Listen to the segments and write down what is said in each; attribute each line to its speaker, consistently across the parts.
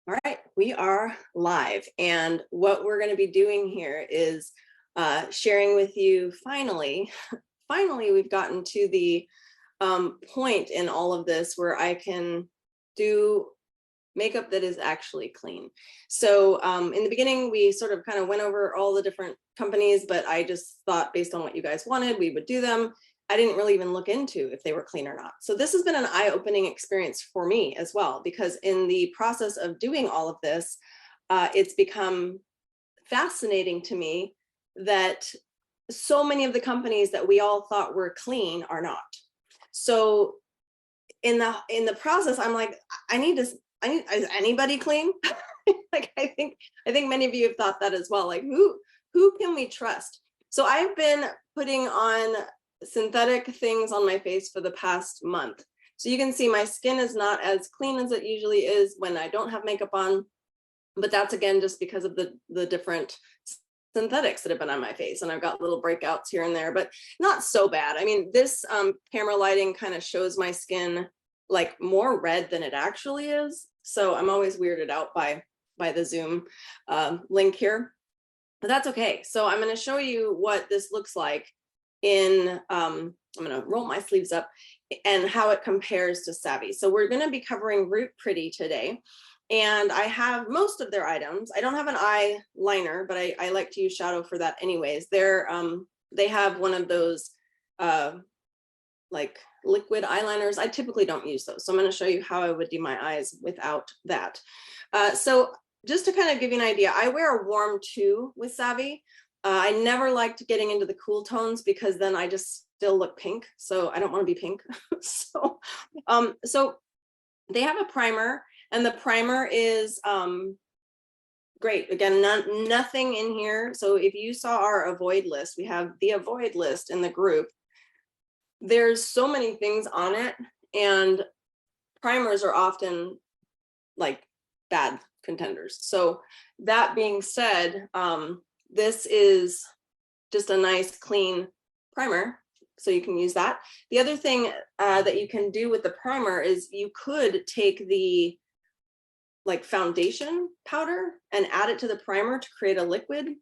Speaker 1: All right, we are live, and what we're going to be doing here is sharing with you finally, we've gotten to the point in all of this where I can do makeup that is actually clean. So in the beginning, we sort of kind of went over all the different companies, but I just thought based on what you guys wanted, we would do them. I didn't really even look into if they were clean or not. So this has been an eye-opening experience for me as well, because in the process of doing all of this, it's become fascinating to me that so many of the companies that we all thought were clean are not. So in the process, I'm like, is anybody clean? Like I think many of you have thought that as well. Like who can we trust? So I've been putting on synthetic things on my face for the past month. So you can see my skin is not as clean as it usually is when I don't have makeup on, but that's again just because of the different synthetics that have been on my face, and I've got little breakouts here and there, but not so bad. I mean, this camera lighting kind of shows my skin like more red than it actually is, so I'm always weirded out by the Zoom link here, but that's okay. So I'm going to show you what this looks like in I'm going to roll my sleeves up and how it compares to Savvy. So we're going to be covering Root Pretty today, and I have most of their items. I don't have an eyeliner, but I like to use shadow for that anyways. They have one of those like liquid eyeliners. I typically don't use those, so I'm going to show you how I would do my eyes without that. So just to kind of give you an idea, I wear a warm 2 with Savvy. I never liked getting into the cool tones because then I just still look pink. So I don't want to be pink. So they have a primer, and the primer is great. Again, nothing in here. So if you saw our avoid list, we have the avoid list in the group. There's so many things on it, and primers are often like bad contenders. So that being said, this is just a nice clean primer, so you can use that. The other thing that you can do with the primer is you could take the like foundation powder and add it to the primer to create a liquid,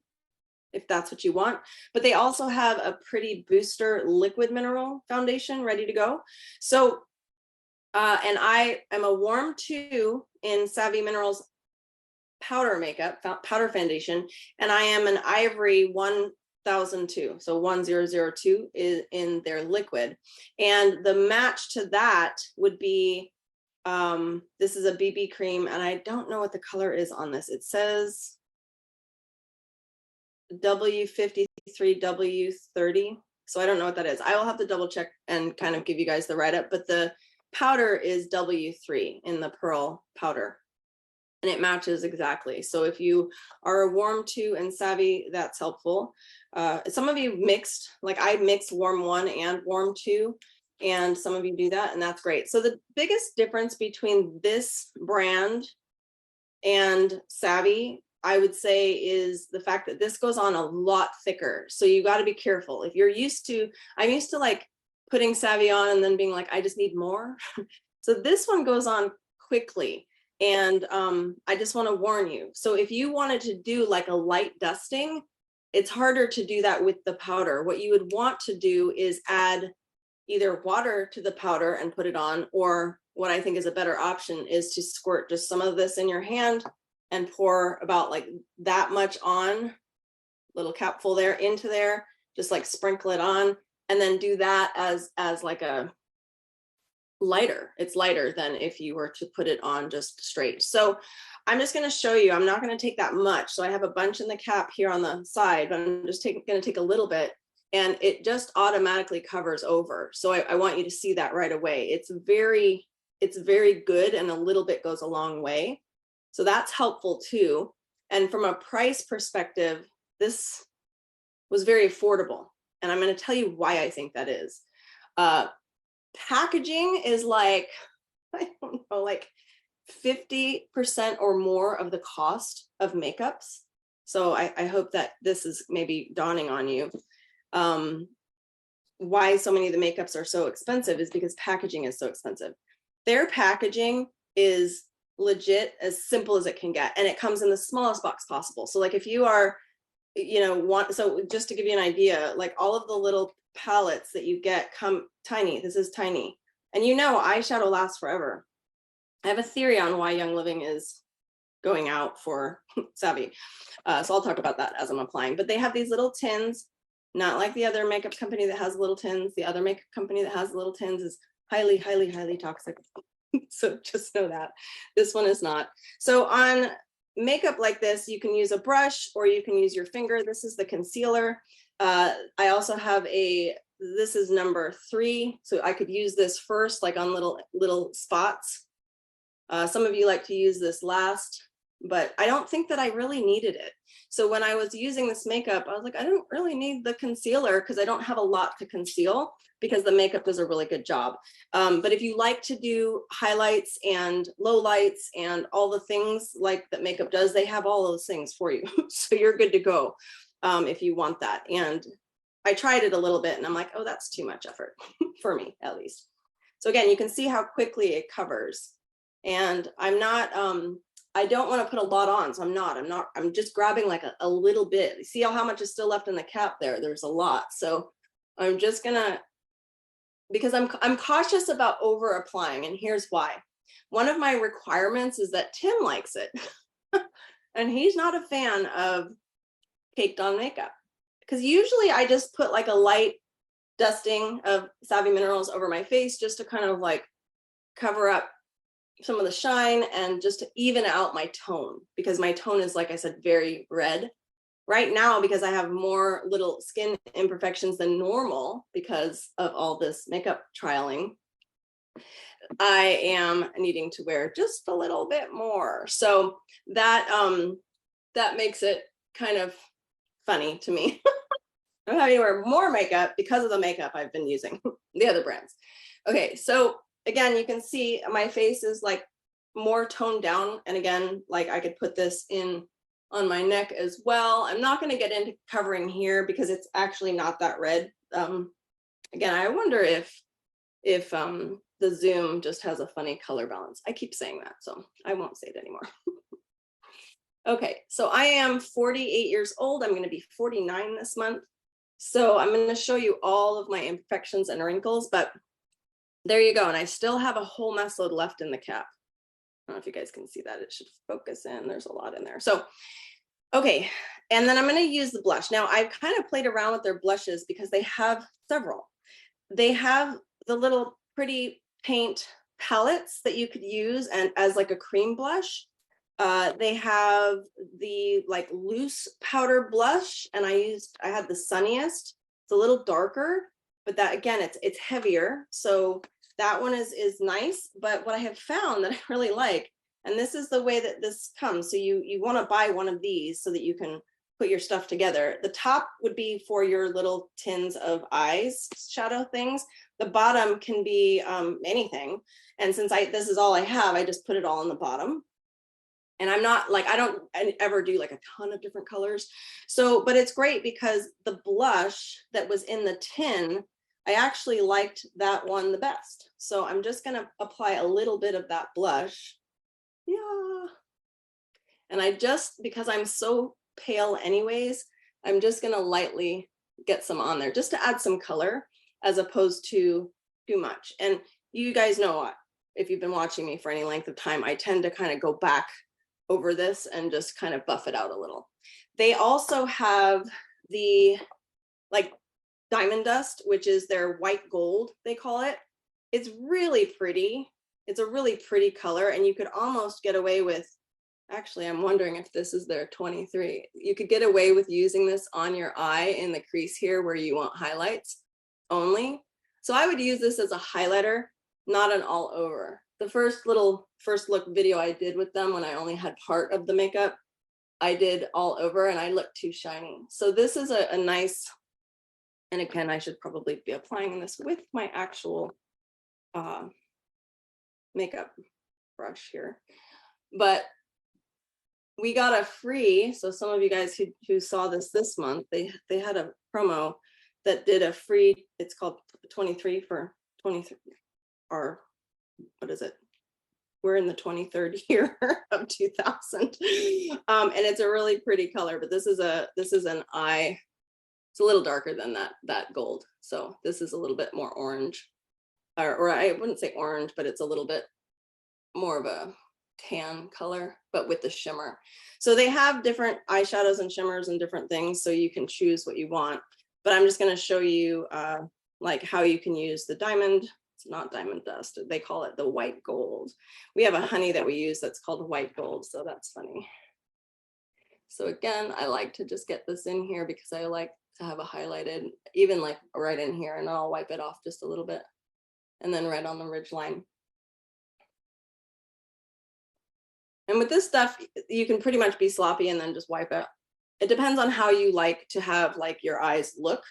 Speaker 1: if that's what you want. But they also have a Pretty Booster liquid mineral foundation ready to go. So and I am a warm 2 in Savvy Minerals powder makeup, powder foundation, and I am an Ivory 1002, so 1002 is in their liquid, and the match to that would be this is a BB cream, and I don't know what the color is on this. It says W53 W30, so I don't know what that is. I will have to double check and kind of give you guys the write-up, but the powder is W3 in the pearl powder, and it matches exactly. So if you are a warm 2 and Savvy, that's helpful. Some of you mixed, like I mix warm 1 and warm 2, and some of you do that, and that's great. So the biggest difference between this brand and Savvy, I would say, is the fact that this goes on a lot thicker. So you got to be careful. If you're used to, I'm used to like putting Savvy on and then being like, I just need more. So this one goes on quickly. And I just want to warn you. So if you wanted to do like a light dusting, it's harder to do that with the powder. What you would want to do is add either water to the powder and put it on, or what I think is a better option is to squirt just some of this in your hand and pour about like that much on, little capful there into there, just like sprinkle it on, and then do that as like a lighter. It's lighter than if you were to put it on just straight. So I'm just going to show you. I'm not going to take that much. So I have a bunch in the cap here on the side, but I'm just going to take a little bit, and it just automatically covers over. So I want you to see that right away. It's very good, and a little bit goes a long way. So that's helpful too. And from a price perspective, this was very affordable. And I'm going to tell you why I think that is. Packaging is like, I don't know, like 50% or more of the cost of makeups. So I hope that this is maybe dawning on you. Why so many of the makeups are so expensive is because packaging is so expensive. Their packaging is legit, as simple as it can get. And it comes in the smallest box possible. So like if you are, so just to give you an idea, like all of the little palettes that you get come tiny. This is tiny. And eyeshadow lasts forever. I have a theory on why Young Living is going out for Savvy. So I'll talk about that as I'm applying. But they have these little tins, not like the other makeup company that has little tins. The other makeup company that has little tins is highly, highly, highly toxic. So just know that. This one is not. So on makeup like this, you can use a brush or you can use your finger. This is the concealer. I also have this is number 3. So I could use this first, like on little spots. Some of you like to use this last, but I don't think that I really needed it. So when I was using this makeup, I was like, I don't really need the concealer because I don't have a lot to conceal because the makeup does a really good job. But if you like to do highlights and lowlights and all the things like that makeup does, they have all those things for you. So you're good to go if you want that. And I tried it a little bit and I'm like, oh, that's too much effort for me, at least. So again, you can see how quickly it covers. And I'm not, I don't want to put a lot on, so I'm just grabbing like a little bit. See how much is still left in the cap there? There's a lot. So I'm just gonna, because I'm cautious about over applying, and here's why. One of my requirements is that Tim likes it. And he's not a fan of caked on makeup, because usually I just put like a light dusting of Savvy Minerals over my face just to kind of like cover up some of the shine and just to even out my tone, because my tone is, like I said, very red right now because I have more little skin imperfections than normal because of all this makeup trialing. I am needing to wear just a little bit more. So that makes it kind of funny to me. I'm having to wear more makeup because of the makeup I've been using, the other brands. Okay, so again, you can see my face is like more toned down. And again, like I could put this in on my neck as well. I'm not going to get into covering here because it's actually not that red. Again, I wonder if the Zoom just has a funny color balance. I keep saying that, so I won't say it anymore. Okay, so I am 48 years old. I'm going to be 49 this month. So I'm going to show you all of my imperfections and wrinkles, but there you go. And I still have a whole mess load left in the cap. I don't know if you guys can see that. It should focus in. There's a lot in there. So, okay. And then I'm going to use the blush. Now I've kind of played around with their blushes because they have several. They have the little pretty paint palettes that you could use and as like a cream blush. They have the like loose powder blush, and I had the Sunniest. It's a little darker, but that again, it's heavier. So that one is nice. But what I have found that I really like, and this is the way that this comes. So you want to buy one of these so that you can put your stuff together. The top would be for your little tins of eyes shadow things. The bottom can be anything. And since this is all I have, I just put it all on the bottom. And I'm not like, I don't ever do like a ton of different colors. So, but it's great because the blush that was in the tin, I actually liked that one the best. So I'm just going to apply a little bit of that blush. Yeah. And because I'm so pale anyways, I'm just going to lightly get some on there just to add some color as opposed to too much. And you guys know what, if you've been watching me for any length of time, I tend to kind of go back over this and just kind of buff it out a little. They also have the like diamond dust, which is their white gold, they call it. It's really pretty. It's a really pretty color, and you could almost get away with, actually, I'm wondering if this is their 23. You could get away with using this on your eye in the crease here where you want highlights only. So I would use this as a highlighter, not an all over. The first look video I did with them when I only had part of the makeup, I did all over and I looked too shiny. So this is a nice, and again, I should probably be applying this with my actual makeup brush here. But we got a free, so some of you guys who saw this month, they had a promo that did a free, it's called 23 for 23, or what is it? we're in the 23rd year of 2000. And it's a really pretty color, but this is an eye. It's a little darker than that gold. So this is a little bit more orange, or I wouldn't say orange, but it's a little bit more of a tan color, but with the shimmer. So they have different eyeshadows and shimmers and different things, so you can choose what you want. But I'm just going to show you like how you can use the diamond. It's not diamond dust. They call it the white gold. We have a honey that we use that's called white gold, so that's funny. So again, I like to just get this in here because I like to have a highlighted, even like right in here, and I'll wipe it off just a little bit. And then right on the ridge line. And with this stuff, you can pretty much be sloppy and then just wipe it. It depends on how you like to have like your eyes look.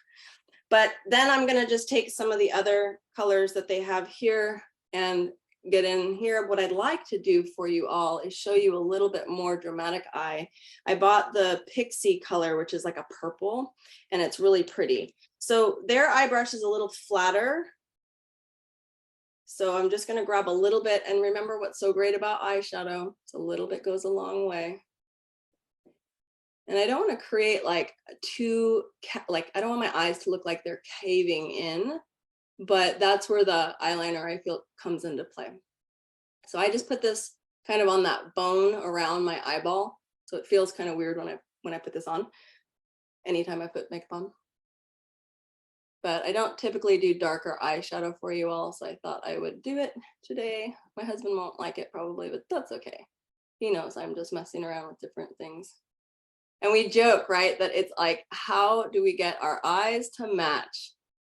Speaker 1: But then I'm gonna just take some of the other colors that they have here and get in here. What I'd like to do for you all is show you a little bit more dramatic eye. I bought the Pixie color, which is like a purple, and it's really pretty. So their eye brush is a little flatter. So I'm just going to grab a little bit, and remember what's so great about eyeshadow, it's a little bit goes a long way. And I don't want to create like I don't want my eyes to look like they're caving in, but that's where the eyeliner I feel comes into play. So I just put this kind of on that bone around my eyeball. So it feels kind of weird when I put this on, anytime I put makeup on. But I don't typically do darker eyeshadow for you all, so I thought I would do it today. My husband won't like it probably, but that's okay. He knows I'm just messing around with different things. And we joke, right, that it's like, how do we get our eyes to match?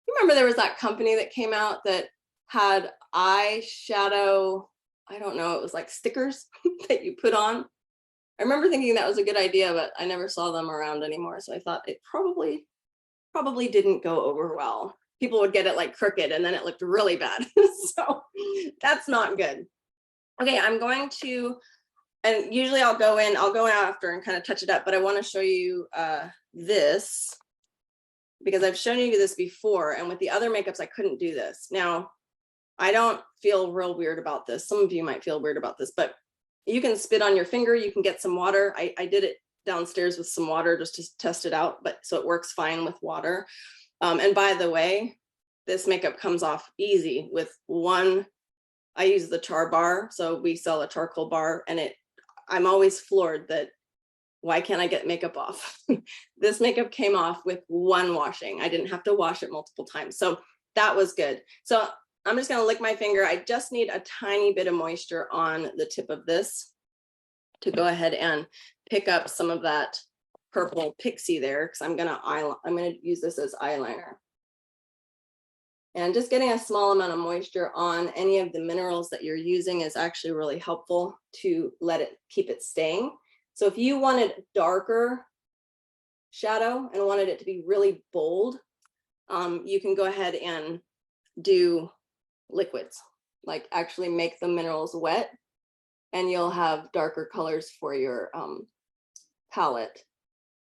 Speaker 1: You remember there was that company that came out that had eyeshadow, I don't know, it was like stickers that you put on. I remember thinking that was a good idea, but I never saw them around anymore. So I thought it probably didn't go over well. People would get it like crooked and then it looked really bad. So that's not good. Okay, I'm going to, and usually I'll go in after and kind of touch it up, but I want to show you this because I've shown you this before, and with the other makeups, I couldn't do this. Now, I don't feel real weird about this. Some of you might feel weird about this, but you can spit on your finger, you can get some water. I did it downstairs with some water just to test it out, but so it works fine with water. And by the way, this makeup comes off easy with one. I use the char bar, so we sell a charcoal bar, and I'm always floored that why can't I get makeup off? This makeup came off with one washing. I didn't have to wash it multiple times, so that was good. So I'm just going to lick my finger. I just need a tiny bit of moisture on the tip of this to go ahead and pick up some of that purple Pixie there, because I'm gonna use this as eyeliner. And just getting a small amount of moisture on any of the minerals that you're using is actually really helpful to keep it staying. So if you wanted darker shadow and wanted it to be really bold, you can go ahead and do liquids, like actually make the minerals wet, and you'll have darker colors for your palette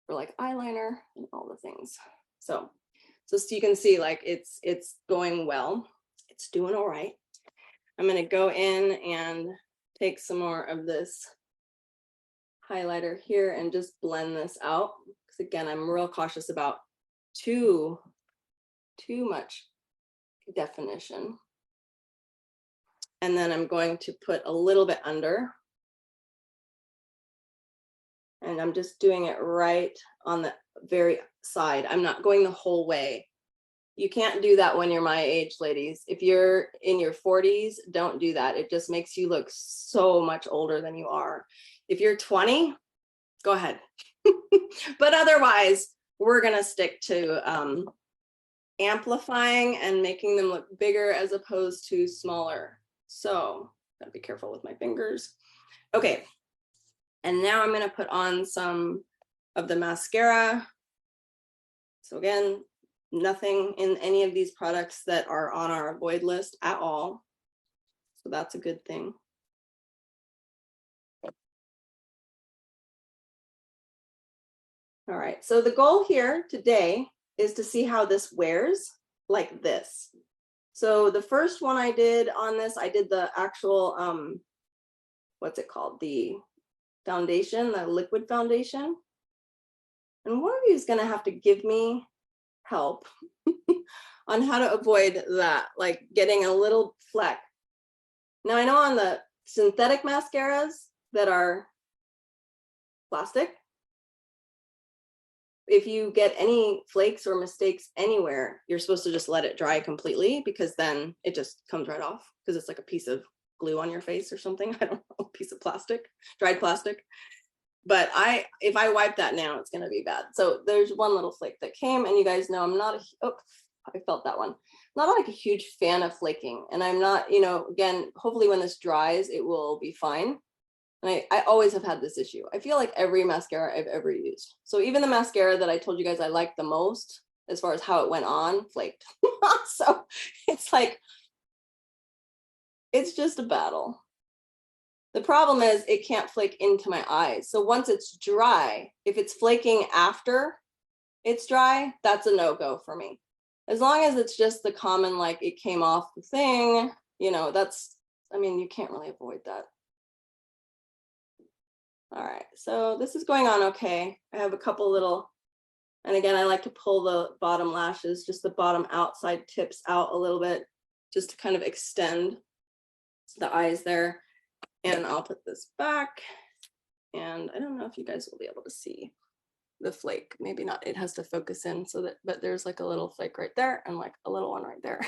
Speaker 1: for like eyeliner and all the things. So you can see like it's going well. It's doing all right. I'm going to go in and take some more of this highlighter here and just blend this out. Because again, I'm real cautious about too much definition. And then I'm going to put a little bit under. And I'm just doing it right on the very side. I'm not going the whole way. You can't do that when you're my age, ladies. If you're in your 40s, don't do that. It just makes you look so much older than you are. If you're 20, go ahead. But otherwise, we're going to stick to amplifying and making them look bigger as opposed to smaller. So gotta be careful with my fingers. Okay. And now I'm going to put on some of the mascara. So again, nothing in any of these products that are on our avoid list at all. So that's a good thing. All right, so the goal here today is to see how this wears like this. So the first one I did on this, I did the actual what's it called? The foundation, the liquid foundation. And one of you is going to have to give me help on how to avoid that, like getting a little fleck. Now, I know on the synthetic mascaras that are plastic, if you get any flakes or mistakes anywhere, you're supposed to just let it dry completely, because then it just comes right off, because it's like a piece of glue on your face or something. I don't know, a piece of plastic, dried plastic. But if I wipe that now, it's going to be bad. So there's one little flake that came, and you guys know I'm not I felt that one. Not like a huge fan of flaking, and I'm not, again, hopefully when this dries, it will be fine. And I always have had this issue. I feel like every mascara I've ever used. So even the mascara that I told you guys I liked the most, as far as how it went on, flaked. So it's like, it's just a battle. The problem is it can't flake into my eyes. So once it's dry, if it's flaking after it's dry, that's a no-go for me. As long as it's just the common, like it came off the thing, you can't really avoid that. All right, so this is going on okay. I have a couple little, and again, I like to pull the bottom lashes, just the bottom outside tips out a little bit, just to kind of extend the eyes there. And I'll put this back, and I don't know if you guys will be able to see the flake. Maybe not, it has to focus in but there's like a little flake right there and like a little one right there.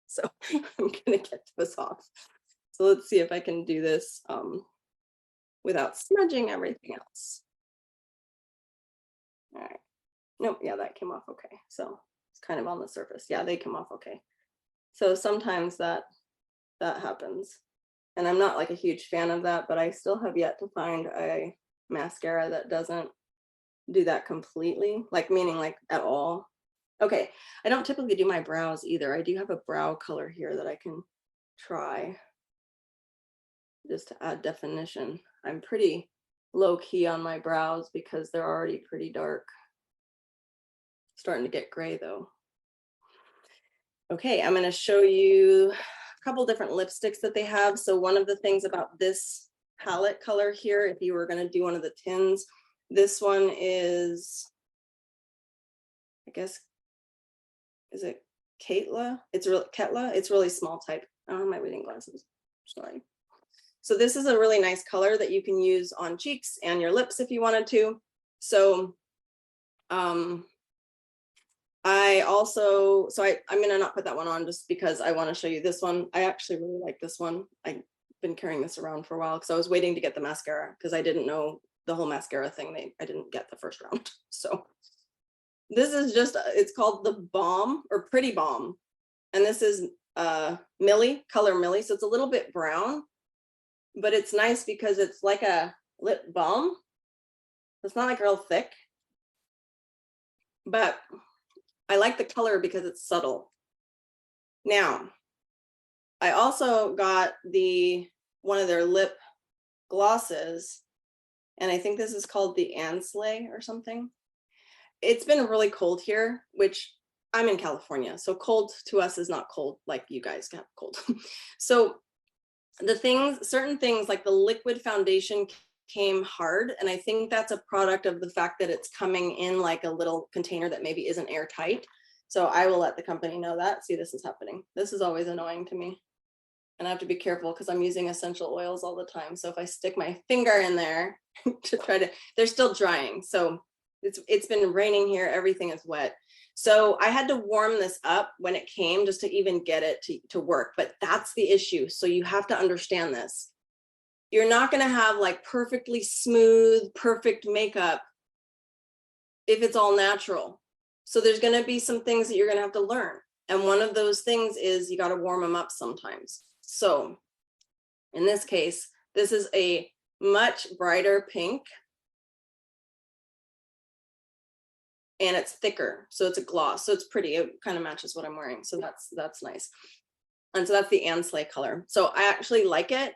Speaker 1: So I'm gonna get this off. So let's see if I can do this without smudging everything else. All right. Nope, yeah, that came off okay. So it's kind of on the surface. Yeah, they came off okay. So sometimes that happens. And I'm not like a huge fan of that, but I still have yet to find a mascara that doesn't do that completely, meaning at all. Okay, I don't typically do my brows either. I do have a brow color here that I can try just to add definition. I'm pretty low key on my brows because they're already pretty dark. Starting to get gray though. Okay, I'm going to show you couple different lipsticks that they have. So one of the things about this palette color here, if you were going to do one of the tins, this one is, I guess, is it Ketla? It's really small type. I don't have my reading glasses, sorry. So this is a really nice color that you can use on cheeks and your lips if you wanted to. So I'm going to not put that one on just because I want to show you this one. I actually really like this one. I've been carrying this around for a while because I was waiting to get the mascara because I didn't know the whole mascara thing. I didn't get the first round. So this is it's called the Balm or Pretty Balm. And this is color Millie. So it's a little bit brown, but it's nice because it's like a lip balm. It's not like real thick, but I like the color because it's subtle. Now, I also got one of their lip glosses, and I think this is called the Ansley or something. It's been really cold here, which I'm in California, so cold to us is not cold like you guys got cold. So certain things like the liquid foundation came hard, and I think that's a product of the fact that it's coming in like a little container that maybe isn't airtight. So I will let the company know that. See, this is happening. This is always annoying to me, and I have to be careful because I'm using essential oils all the time. So if I stick my finger in there they're still drying. So it's been raining here, everything is wet. So I had to warm this up when it came just to even get it to work, but that's the issue. So you have to understand this. You're not going to have like perfectly smooth, perfect makeup if it's all natural. So there's going to be some things that you're going to have to learn. And one of those things is you got to warm them up sometimes. So in this case, this is a much brighter pink. And it's thicker. So it's a gloss. So it's pretty. It kind of matches what I'm wearing. So that's nice. And so that's the Ansley color. So I actually like it.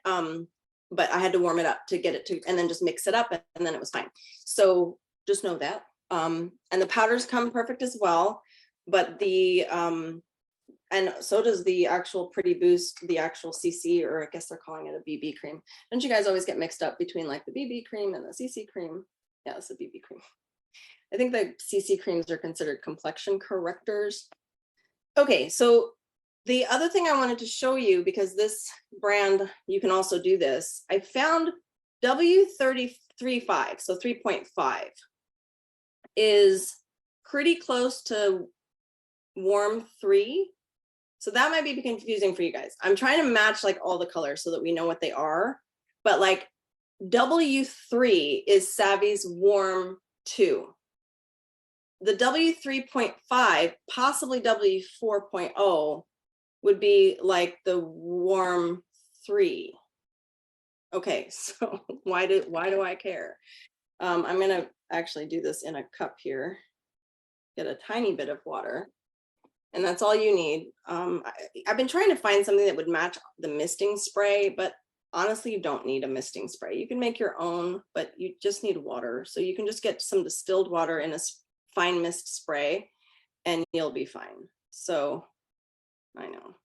Speaker 1: But I had to warm it up to get it to, and then just mix it up, and then it was fine. So just know that. And the powders come perfect as well, but the and so does the actual Pretty Boost, the actual CC, or I guess they're calling it a BB cream. Don't you guys always get mixed up between like the BB cream and the CC cream? Yeah, it's a BB cream. I think the CC creams are considered complexion correctors. Okay, so the other thing I wanted to show you, because this brand, you can also do this, I found W335, so 3.5 is pretty close to warm 3. So that might be confusing for you guys. I'm trying to match like all the colors so that we know what they are, but like W3 is Savvy's warm 2. The W3.5, possibly W4.0, would be like the warm 3. Okay, so why do I care? I'm gonna actually do this in a cup here. Get a tiny bit of water, and that's all you need. I've been trying to find something that would match the misting spray, but honestly, you don't need a misting spray. You can make your own, but you just need water. So you can just get some distilled water in a fine mist spray and you'll be fine. So I know.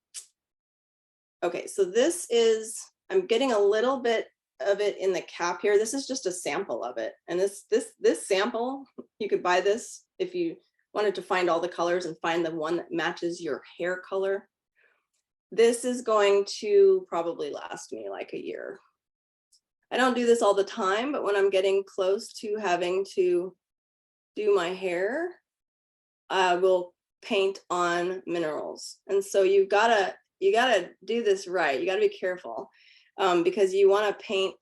Speaker 1: Okay, so this is, I'm getting a little bit of it in the cap here. This is just a sample of it. And this sample, you could buy this if you wanted to find all the colors and find the one that matches your hair color. This is going to probably last me like a year. I don't do this all the time, but when I'm getting close to having to do my hair, I will paint on minerals. And so you gotta do this right. You gotta be careful because you want to paint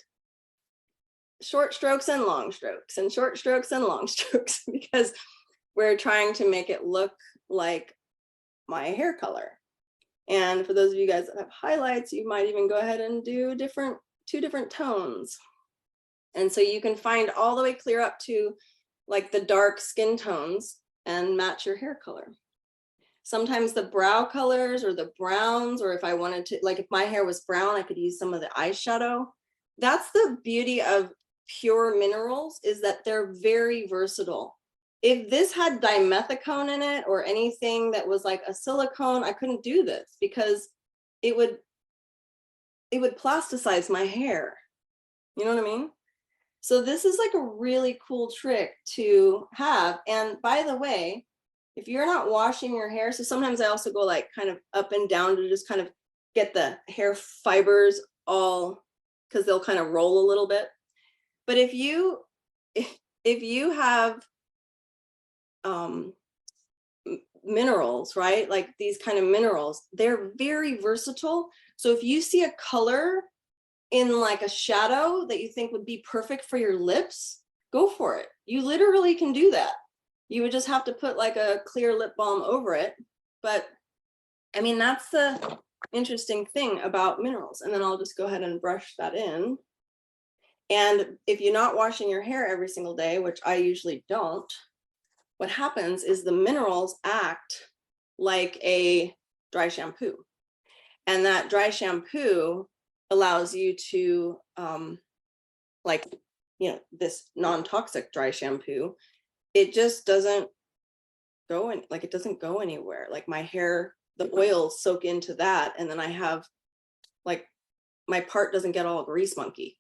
Speaker 1: short strokes and long strokes and short strokes and long strokes because we're trying to make it look like my hair color. And for those of you guys that have highlights, you might even go ahead and do two different tones. And so you can find all the way clear up to like the dark skin tones and match your hair color. Sometimes the brow colors or the browns, or if I wanted to, like if my hair was brown, I could use some of the eyeshadow. That's the beauty of pure minerals, is that they're very versatile. If this had dimethicone in it or anything that was like a silicone, I couldn't do this because it would plasticize my hair. You know what I mean? So this is like a really cool trick to have. And by the way, if you're not washing your hair, so sometimes I also go like kind of up and down to just kind of get the hair fibers all, because they'll kind of roll a little bit. But if you have minerals, right? Like these kind of minerals, they're very versatile. So if you see a color in like a shadow that you think would be perfect for your lips, go for it. You literally can do that. You would just have to put like a clear lip balm over it. But I mean, that's the interesting thing about minerals. And then I'll just go ahead and brush that in. And if you're not washing your hair every single day, which I usually don't, what happens is the minerals act like a dry shampoo. And that dry shampoo allows you to, like, you know, this non-toxic dry shampoo, it just doesn't go in, like, it doesn't go anywhere. Like my hair, the oils soak into that. And then I have like, my part doesn't get all grease monkey,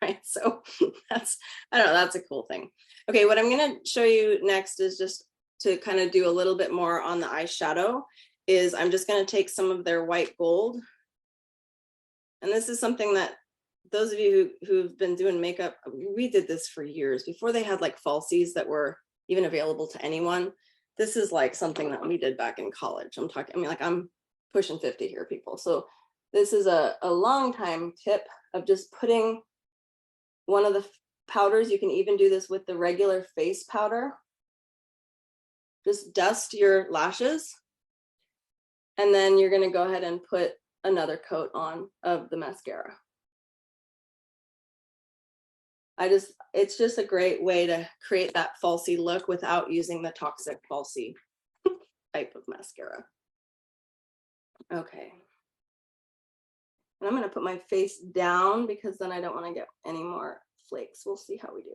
Speaker 1: right? So that's, I don't know, that's a cool thing. Okay, what I'm gonna show you next is just to kind of do a little bit more on the eyeshadow, is I'm just gonna take some of their white gold. And this is something that those of you who've been doing makeup, we did this for years before they had like falsies that were even available to anyone. This is like something that we did back in college. I'm talking, I mean, like I'm pushing 50 here, people. So this is a long time tip of just putting one of the powders. You can even do this with the regular face powder. Just dust your lashes. And then you're gonna go ahead and put another coat on of the mascara. It's just a great way to create that falsy look without using the toxic falsy type of mascara. Okay. And I'm gonna put my face down because then I don't wanna get any more flakes. We'll see how we do.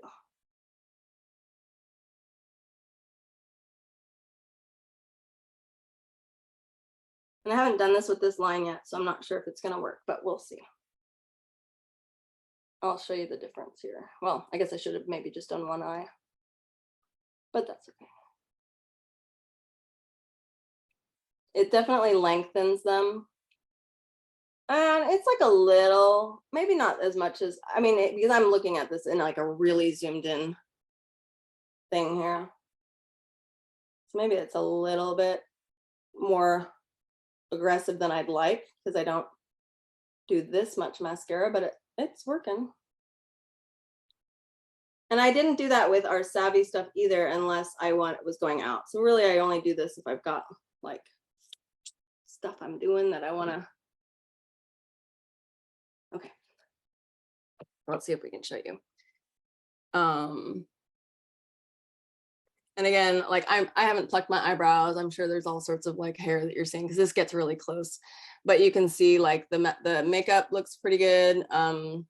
Speaker 1: And I haven't done this with this line yet, so I'm not sure if it's going to work, but we'll see. I'll show you the difference here. Well, I guess I should have maybe just done one eye, but that's okay. It definitely lengthens them. And it's like a little, maybe not as much as, I mean, because I'm looking at this in like a really zoomed in thing here. So maybe it's a little bit more aggressive than I'd like because I don't do this much mascara, but it's working. And I didn't do that with our Savvy stuff either, unless I was going out. So really, I only do this if I've got like stuff I'm doing that I want to. Okay. Let's see if we can show you. And again, like I haven't plucked my eyebrows. I'm sure there's all sorts of like hair that you're seeing because this gets really close. But you can see like the makeup looks pretty good. I've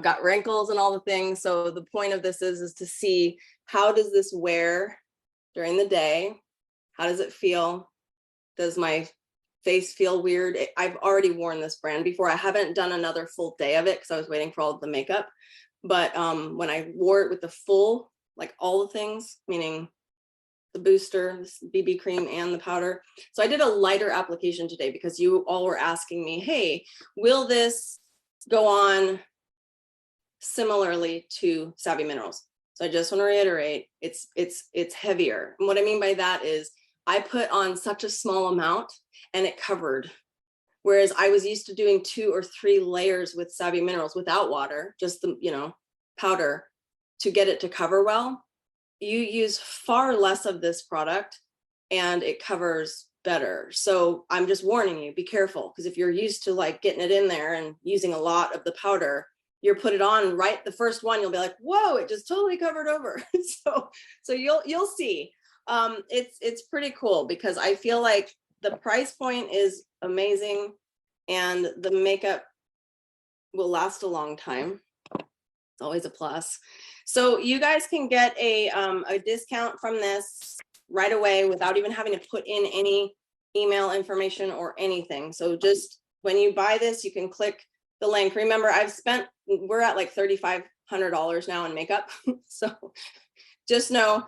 Speaker 1: got wrinkles and all the things. So the point of this is to see, how does this wear during the day? How does it feel? Does my face feel weird? I've already worn this brand before. I haven't done another full day of it because I was waiting for all of the makeup. But when I wore it with the full, like all the things, meaning the booster, this BB cream, and the powder. So I did a lighter application today because you all were asking me, hey, will this go on similarly to Savvy Minerals? So I just want to reiterate, it's heavier. And what I mean by that is I put on such a small amount and it covered. Whereas I was used to doing 2 or 3 layers with Savvy Minerals without water, just the powder to get it to cover well. You use far less of this product and it covers better. So I'm just warning you, be careful, because if you're used to like getting it in there and using a lot of the powder, you put it on right the first one, you'll be like, whoa, it just totally covered over. so you'll see. It's pretty cool because I feel like the price point is amazing and the makeup will last a long time. It's always a plus. So you guys can get a discount from this right away without even having to put in any email information or anything. So just when you buy this, you can click the link. Remember, we're at like $3,500 now in makeup. So just know,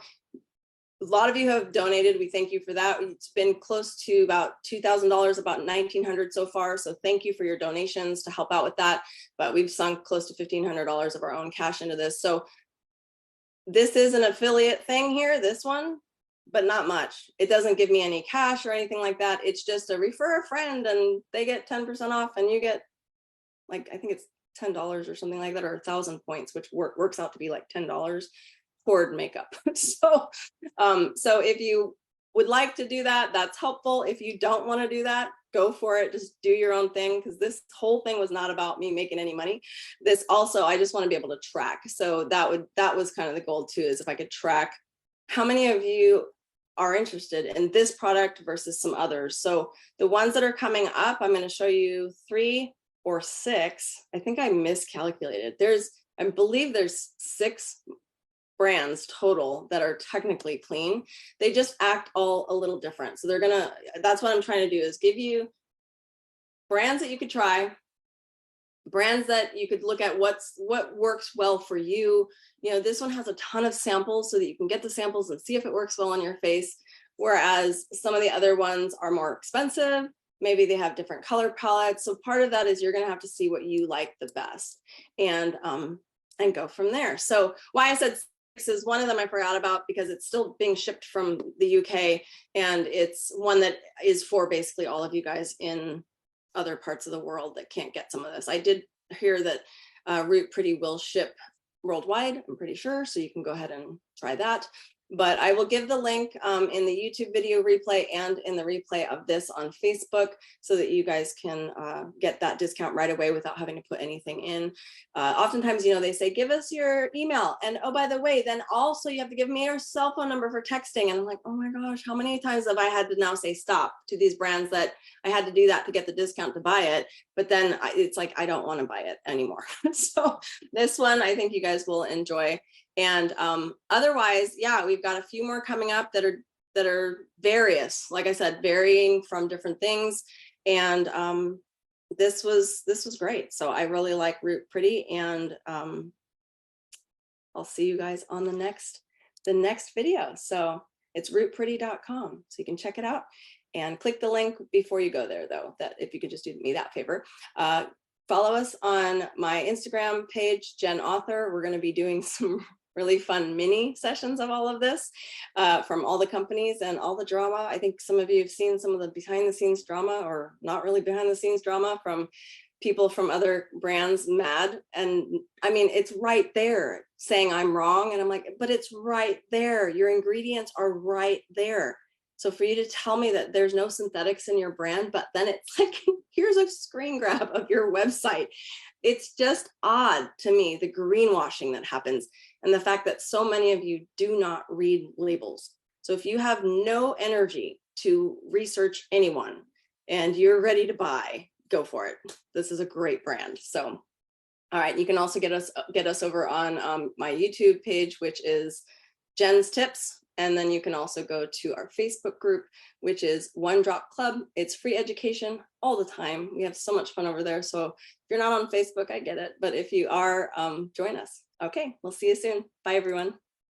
Speaker 1: a lot of you have donated. We thank you for that. It's been close to about $2,000, about $1,900 so far. So thank you for your donations to help out with that. But we've sunk close to $1,500 of our own cash into this. So this is an affiliate thing here, this one, but not much. It doesn't give me any cash or anything like that. It's just a refer a friend and they get 10% off and you get like, I think it's $10 or something like that, or 1,000 points, which works out to be like $10 toward makeup. So if you would like to do that, that's helpful. If you don't want to do that, go for it. Just do your own thing, because this whole thing was not about me making any money. This also, I just want to be able to track. So that was kind of the goal too, is if I could track how many of you are interested in this product versus some others. So the ones that are coming up, I'm going to show you 3 or 6. I think I miscalculated. I believe there's 6 brands total that are technically clean. They just act all a little different. So that's what I'm trying to do, is give you brands that you could try, brands that you could look at what works well for you. This one has a ton of samples so that you can get the samples and see if it works well on your face. Whereas some of the other ones are more expensive. Maybe they have different color palettes. So part of that is you're going to have to see what you like the best and go from there. So why I said is one of them I forgot about, because it's still being shipped from the UK, and it's one that is for basically all of you guys in other parts of the world that can't get some of this. I did hear that Root Pretty will ship worldwide, I'm pretty sure, so you can go ahead and try that. But I will give the link in the YouTube video replay and in the replay of this on Facebook, so that you guys can get that discount right away without having to put anything in. Oftentimes, they say, give us your email. And oh, by the way, then also you have to give me your cell phone number for texting. And I'm like, oh my gosh, how many times have I had to now say stop to these brands that I had to do that to get the discount to buy it? But then it's like, I don't want to buy it anymore. So this one, I think you guys will enjoy. And otherwise, yeah, we've got a few more coming up that are that are various, like I said, varying from different things. And this was great. So I really like Root Pretty, and I'll see you guys on the next video. So it's rootpretty.com, so you can check it out, and click the link before you go there, though, that if you could just do me that favor. Follow us on my Instagram page, Jen Author. We're going to be doing some really fun mini sessions of all of this from all the companies and all the drama. I think some of you have seen some of the behind the scenes drama, or not really behind the scenes drama, from people from other brands mad. And I mean, it's right there saying I'm wrong. And I'm like, but it's right there. Your ingredients are right there. So for you to tell me that there's no synthetics in your brand, but then it's like, here's a screen grab of your website. It's just odd to me, the greenwashing that happens, and the fact that so many of you do not read labels. So if you have no energy to research anyone and you're ready to buy, go for it. This is a great brand. So, all right, you can also get us over on my YouTube page, which is Jen's Tips. And then you can also go to our Facebook group, which is One Drop Club. It's free education all the time. We have so much fun over there. So if you're not on Facebook, I get it. But if you are, join us. Okay, we'll see you soon. Bye, everyone.